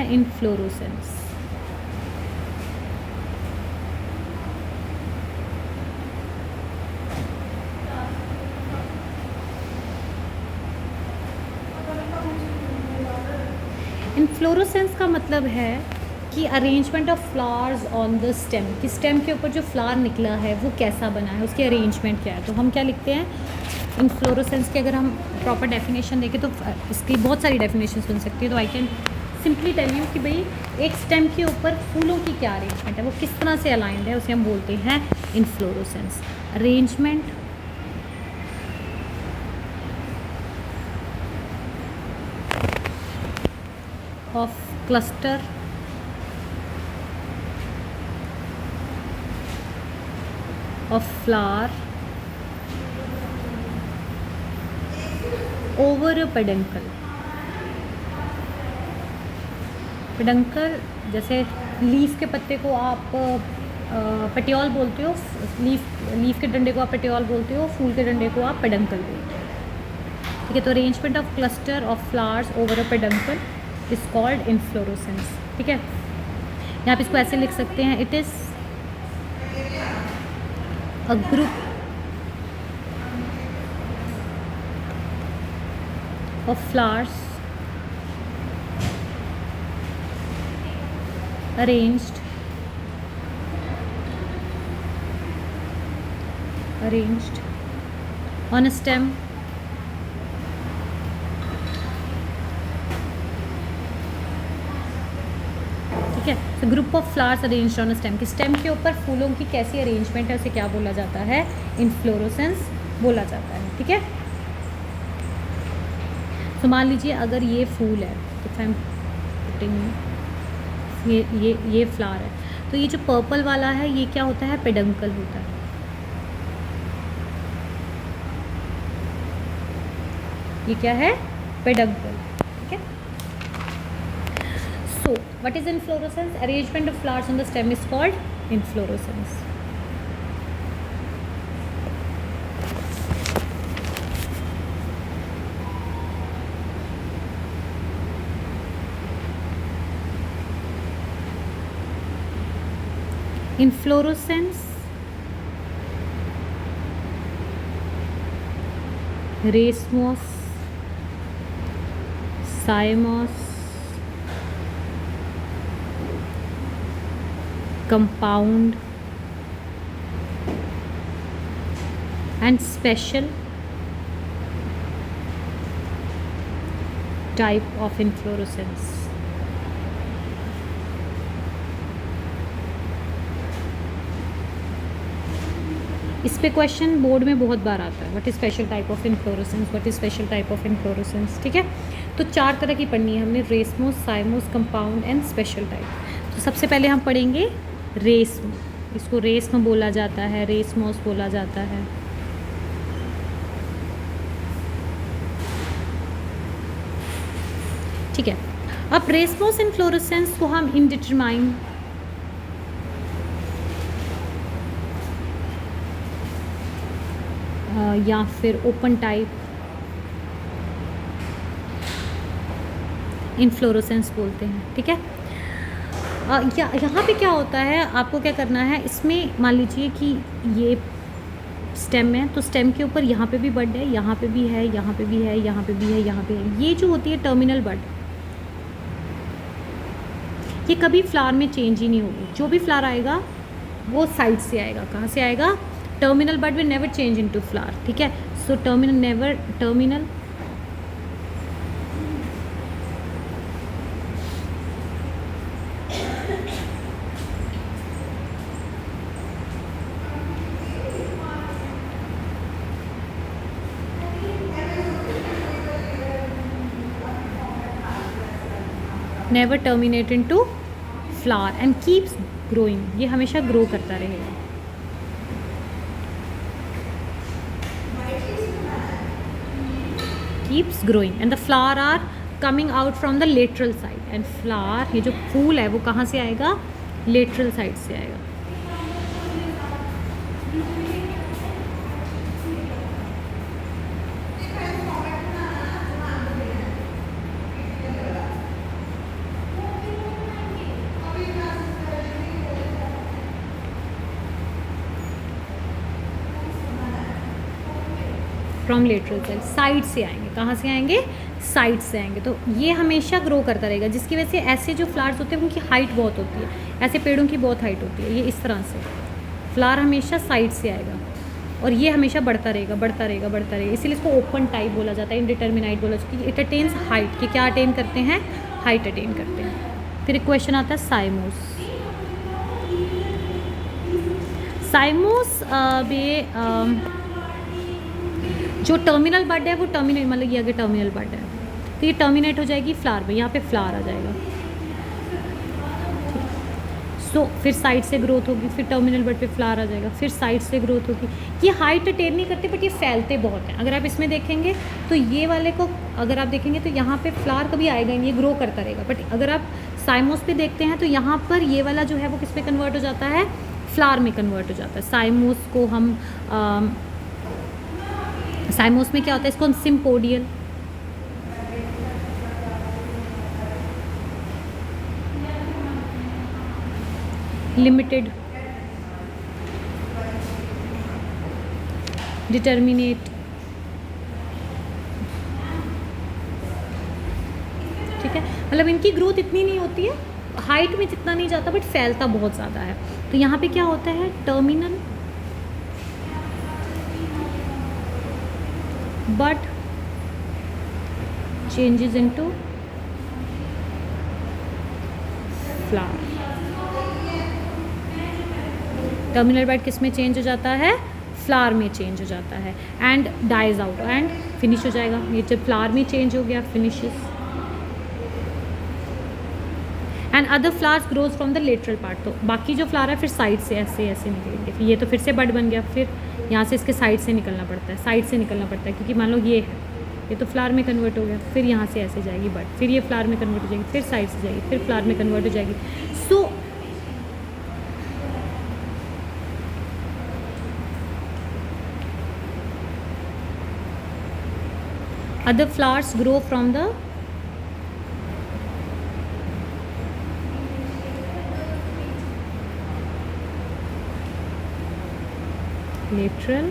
है inflorescence. Inflorescence का मतलब है कि arrangement of flowers on the stem, कि स्टेम के ऊपर जो फ्लावर निकला है वो कैसा बना है, उसकी अरेंजमेंट क्या है। तो हम क्या लिखते हैं इन्फ्लोरोसेंस की, अगर हम प्रॉपर डेफिनेशन देखें तो इसकी बहुत सारी डेफिनेशन बन सकती है। तो I can simply tell you कि भाई एक स्टेम के ऊपर फूलों की क्या अरेंजमेंट है, वो किस तरह से अलाइंड है, उसे हम बोलते हैं inflorescence. Arrangement of cluster of flower over a peduncle। Peduncle जैसे लीफ के पत्ते को आप पेटियोल बोलते हो, लीफ के डंडे को आप पेटियोल बोलते हो, फूल के डंडे को आप पेडंकल बोलते हो। ठीक है, तो arrangement of cluster of flowers over a peduncle is called inflorescence. ठीक है, यहाँ पे इसको ऐसे लिख सकते हैं, it is a group of flowers arranged on a stem ठीक है। तो group of flowers arranged on a stem, कि स्टेम के ऊपर फूलों की कैसी अरेंजमेंट है उसे क्या बोला जाता है, इन्फ्लोरोसेंस बोला जाता है। ठीक है, तो मान लीजिए अगर ये फूल है, तो आई एम पुटिंग ये फ्लावर है, तो ये जो पर्पल वाला है ये क्या होता है, पेडंकल होता है। ये क्या है, पेडंकल। ठीक है, so what is inflorescence? Arrangement of flowers on the stem is called inflorescence। inflorescence racemose, cymose, compound and special type of inflorescence। इस पे क्वेश्चन बोर्ड में बहुत बार आता है, what is special type of inflorescence, what is special type of inflorescence. ठीक है, तो 4 तरह की पढ़नी है हमने, racemose, साइमोस, compound and special type. तो सबसे पहले हम पढ़ेंगे रेसम, इसको रेसम बोला जाता है, रेसमोस बोला जाता है। ठीक है, अब रेसमोस इन्फ्लोरेसेंस को हम इनडिटरमाइन या फिर ओपन टाइप इन्फ्लोरेसेंस बोलते हैं। ठीक है, यहाँ पे क्या होता है, आपको क्या करना है, इसमें मान लीजिए कि ये स्टेम है, तो स्टेम के ऊपर यहाँ पे भी बड है, यहाँ पे भी है, यहाँ पे भी है, यहाँ पे भी है, यहाँ पे है। ये जो होती है टर्मिनल बड, ये कभी फ्लावर में चेंज ही नहीं होगी। जो भी फ्लावर आएगा वो साइड से आएगा। कहाँ से आएगा, terminal bud will never change into flower. ठीक है, so terminal never terminate into flower and keeps growing, ये हमेशा ग्रो करता रहेगा। Keeps growing and the flower are coming out from the lateral side, and flower, ये जो फूल है वो कहाँ से आएगा, लेटरल साइड से आएगा। फ्रॉम लेटरल सेल, साइड से आएंगे। कहाँ से आएंगे? साइड से आएंगे। तो ये हमेशा ग्रो करता रहेगा, जिसकी वजह से ऐसे जो फ्लावर्स होते हैं उनकी हाइट बहुत होती है, ऐसे पेड़ों की बहुत हाइट होती है। ये इस तरह से फ्लावर हमेशा साइड से आएगा और ये हमेशा बढ़ता रहेगा, बढ़ता रहेगा, बढ़ता रहेगा। इसीलिए इसको ओपन टाइप बोला जाता है, इनडिटर्मिनाइट बोला जाता है। इट अटेन्स हाइट, कि क्या अटेन करते हैं? हाइट अटेन करते हैं। फिर एक क्वेश्चन आता है साइमोस। साइमोस जो टर्मिनल बड है वो टर्मिनेट, मतलब ये अगर टर्मिनल बड है तो ये टर्मिनेट हो जाएगी फ्लावर में, यहाँ पे फ्लावर आ जाएगा। सो फिर साइड से ग्रोथ होगी, फिर टर्मिनल बड पे फ्लावर आ जाएगा, फिर साइड से ग्रोथ होगी। ये हाइट अटेन नहीं करते बट ये फैलते बहुत हैं। अगर आप इसमें देखेंगे तो ये वाले को अगर आप देखेंगे तो यहाँ पे फ्लावर कभी आएगा नहीं, ये ग्रो करता रहेगा। बट अगर आप साइमोस पे देखते हैं तो यहाँ पर ये वाला जो है वो किस पे कन्वर्ट हो जाता है? फ्लावर में कन्वर्ट हो जाता है। साइमोस को हम साइमोस में क्या होता है? इसको हम सिम्पोडियल, लिमिटेड, डिटर्मिनेट, ठीक है। मतलब इनकी ग्रोथ इतनी नहीं होती है, हाइट में जितना नहीं जाता बट फैलता बहुत ज़्यादा है। तो यहाँ पे क्या होता है? Terminal bud changes into flower. Terminal bud किस में चेंज हो जाता है? फ्लावर में चेंज हो जाता है। And dies out and finish हो जाएगा। ये जब फ्लावर में चेंज हो गया, finishes. And other flowers grows from the lateral part. तो बाकी जो फ्लावर है फिर साइड से ऐसे ऐसे निकलेंगे। फिर ये तो फिर से बड बन गया, फिर यहाँ से इसके साइड से निकलना पड़ता है, साइड से निकलना पड़ता है, क्योंकि मान लो ये है, ये तो फ्लावर में कन्वर्ट हो गया, फिर यहाँ से ऐसे जाएगी बड, फिर ये फ्लावर में कन्वर्ट हो जाएगी, फिर साइड से जाएगी, फिर फ्लावर में कन्वर्ट हो जाएगी। सो other flowers grow from the lateral